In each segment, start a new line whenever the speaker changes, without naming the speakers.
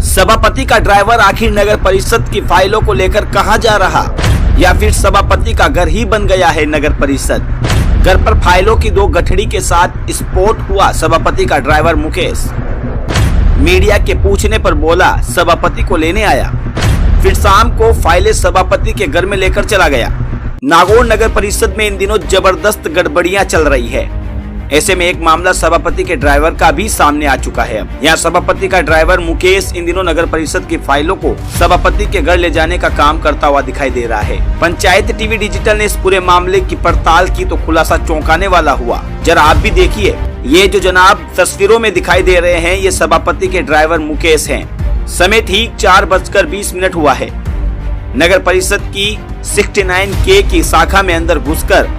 सभापति का ड्राइवर आखिर नगर परिषद की फाइलों को लेकर कहां जा रहा, या फिर सभापति का घर ही बन गया है नगर परिषद। घर पर फाइलों की 2 गठड़ी के साथ विस्फोट हुआ। सभापति का ड्राइवर मुकेश मीडिया के पूछने पर बोला सभापति को लेने आया, फिर शाम को फाइलें सभापति के घर में लेकर चला गया। नागौर नगर परिषद में इन दिनों जबरदस्त गड़बड़ियां चल रही है। ऐसे में एक मामला सभापति के ड्राइवर का भी सामने आ चुका है। यहाँ सभापति का ड्राइवर मुकेश इन दिनों नगर परिषद की फाइलों को सभापति के घर ले जाने का काम करता हुआ दिखाई दे रहा है। पंचायत टीवी डिजिटल ने इस पूरे मामले की पड़ताल की तो खुलासा चौंकाने वाला हुआ। जरा आप भी देखिए, ये जो जनाब तस्वीरों में दिखाई दे रहे हैं, ये सभापति के ड्राइवर मुकेश हैं। समय ठीक 4:20 हुआ है। नगर परिषद की 69K की शाखा में अंदर घुसकर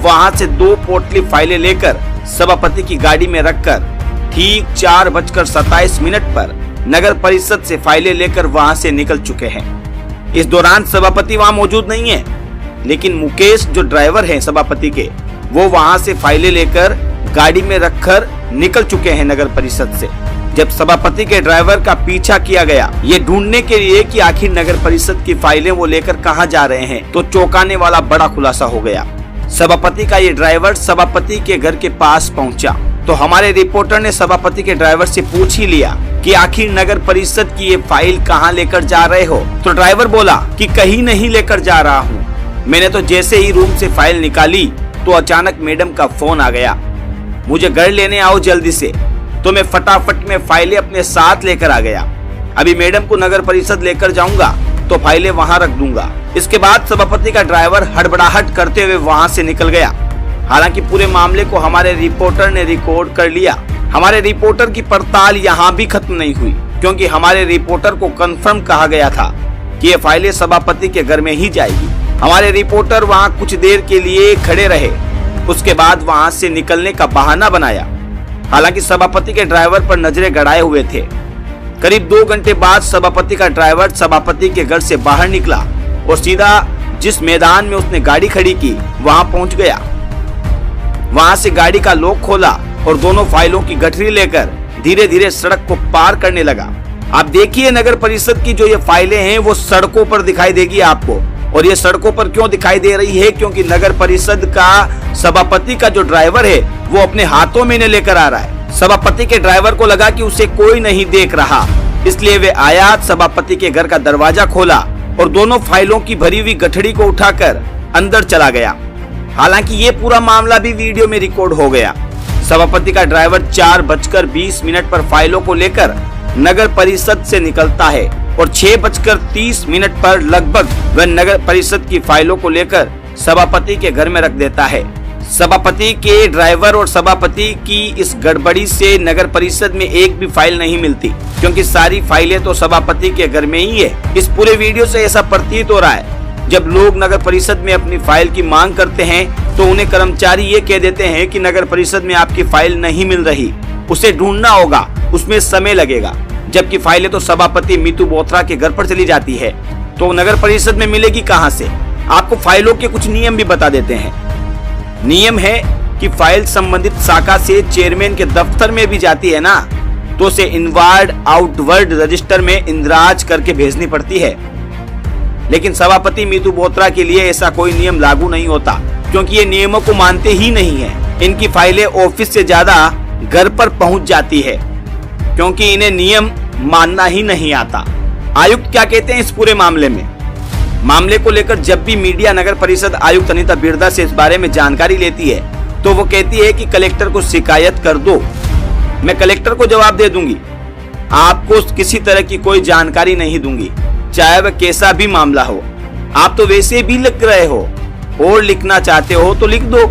वहां से 2 पोटली फाइलें लेकर सभापति की गाड़ी में रखकर ठीक 4:27 पर नगर परिषद से फाइलें लेकर वहां से निकल चुके हैं। इस दौरान सभापति वहां मौजूद नहीं है, लेकिन मुकेश जो ड्राइवर हैं सभापति के, वो वहां से फाइलें लेकर गाड़ी में रखकर निकल चुके हैं नगर परिषद से। जब सभापति के ड्राइवर का पीछा किया गया ये ढूंढने के लिए कि आखिर नगर परिषद की फाइलें वो लेकर कहां जा रहे हैं, तो चौंकाने वाला बड़ा खुलासा हो गया। सभापति का ये ड्राइवर सभापति के घर के पास पहुंचा तो हमारे रिपोर्टर ने सभापति के ड्राइवर से पूछ ही लिया कि आखिर नगर परिषद की ये फाइल कहां लेकर जा रहे हो। तो ड्राइवर बोला कि कहीं नहीं लेकर जा रहा हूं, मैंने तो जैसे ही रूम से फाइल निकाली तो अचानक मैडम का फोन आ गया, मुझे घर लेने आओ जल्दी से। तो मैं फटाफट में फाइलें अपने साथ लेकर आ गया। अभी मैडम को नगर परिषद लेकर जाऊंगा तो फाइलें वहां रख दूंगा। इसके बाद सभापति का ड्राइवर हड़बड़ाहट करते हुए वहां से निकल गया। हालांकि पूरे मामले को हमारे रिपोर्टर ने रिकॉर्ड कर लिया। हमारे रिपोर्टर की पड़ताल यहाँ भी खत्म नहीं हुई, क्योंकि हमारे रिपोर्टर को कंफर्म कहा गया था कि ये फाइलें सभापति के घर में ही जाएगी। हमारे रिपोर्टर वहाँ कुछ देर के लिए खड़े रहे, उसके बाद वहाँ से निकलने का बहाना बनाया। हालांकि सभापति के ड्राइवर पर नजरें गड़ाए हुए थे। करीब 2 घंटे बाद सभापति का ड्राइवर सभापति के घर से बाहर निकला और सीधा जिस मैदान में उसने गाड़ी खड़ी की वहां पहुंच गया। वहां से गाड़ी का लॉक खोला और दोनों फाइलों की गठरी लेकर धीरे धीरे सड़क को पार करने लगा। आप देखिए, नगर परिषद की जो ये फाइलें हैं वो सड़कों पर दिखाई देगी आपको। और ये सड़कों पर क्यों दिखाई दे रही है? क्योंकि नगर परिषद का सभापति का जो ड्राइवर है वो अपने हाथों में इन्हें लेकर आ रहा है। सभापति के ड्राइवर को लगा कि उसे कोई नहीं देख रहा, इसलिए वे आया, सभापति के घर का दरवाजा खोला और दोनों फाइलों की भरी हुई गठड़ी को उठाकर अंदर चला गया। हालांकि ये पूरा मामला भी वीडियो में रिकॉर्ड हो गया। सभापति का ड्राइवर 4:20 पर फाइलों को लेकर नगर परिषद से निकलता है और 6:30 पर लगभग वह नगर परिषद की फाइलों को लेकर सभापति के घर में रख देता है। सभापति के ड्राइवर और सभापति की इस गड़बड़ी से नगर परिषद में एक भी फाइल नहीं मिलती, क्योंकि सारी फाइलें तो सभापति के घर में ही है। इस पूरे वीडियो से ऐसा प्रतीत हो रहा है, जब लोग नगर परिषद में अपनी फाइल की मांग करते हैं तो उन्हें कर्मचारी ये कह देते हैं कि नगर परिषद में आपकी फाइल नहीं मिल रही, उसे ढूंढना होगा, उसमें समय लगेगा। जबकि फाइलें तो सभापति मीतू बोथरा के घर पर चली जाती है, तो नगर परिषद में मिलेगी कहां से? आपको फाइलों के कुछ नियम भी बता देते हैं। नियम है कि फाइल संबंधित शाखा से चेयरमैन के दफ्तर में भी जाती है ना, तो उसे इनवार्ड आउटवर्ड रजिस्टर में इंदराज करके भेजनी पड़ती है। लेकिन सभापति मीतू बोथरा के लिए ऐसा कोई नियम लागू नहीं होता, क्योंकि ये नियमों को मानते ही नहीं है। इनकी फाइलें ऑफिस से ज्यादा घर पर पहुंच जाती है, क्योंकि इन्हें नियम मानना ही नहीं आता। आयुक्त क्या कहते हैं इस पूरे मामले में? मामले को लेकर जब भी मीडिया नगर परिषद आयुक्त अनीता बिरदा से इस बारे में जानकारी लेती है तो वो कहती है कि कलेक्टर को शिकायत कर दो, मैं कलेक्टर को जवाब दे दूंगी, आपको किसी तरह की कोई जानकारी नहीं दूंगी, चाहे वह कैसा भी मामला हो। आप तो वैसे भी लिख रहे हो और लिखना चाहते हो तो लिख दो,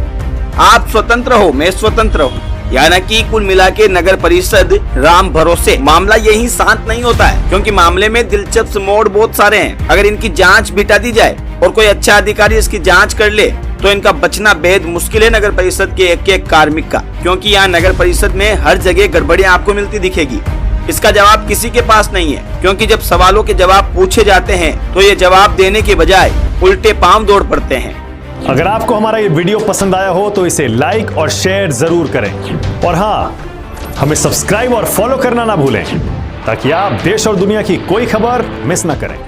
आप स्वतंत्र हो, मैं स्वतंत्र हूँ। यानी कि कुल मिला के नगर परिषद राम भरोसे। मामला यही शांत नहीं होता है, क्योंकि मामले में दिलचस्प मोड़ बहुत सारे हैं। अगर इनकी जांच बिठा दी जाए और कोई अच्छा अधिकारी इसकी जांच कर ले तो इनका बचना बेहद मुश्किल है नगर परिषद के एक कार्मिक का, क्योंकि यहाँ नगर परिषद में हर जगह गड़बड़ियां आपको मिलती दिखेगी। इसका जवाब किसी के पास नहीं है, क्योंकि जब सवालों के जवाब पूछे जाते हैं तो ये जवाब देने के बजाय उल्टे पांव दौड़ पड़ते हैं।
अगर आपको हमारा ये वीडियो पसंद आया हो तो इसे लाइक और शेयर जरूर करें, और हाँ, हमें सब्सक्राइब और फॉलो करना ना भूलें। ताकि आप देश और दुनिया की कोई खबर मिस ना करें।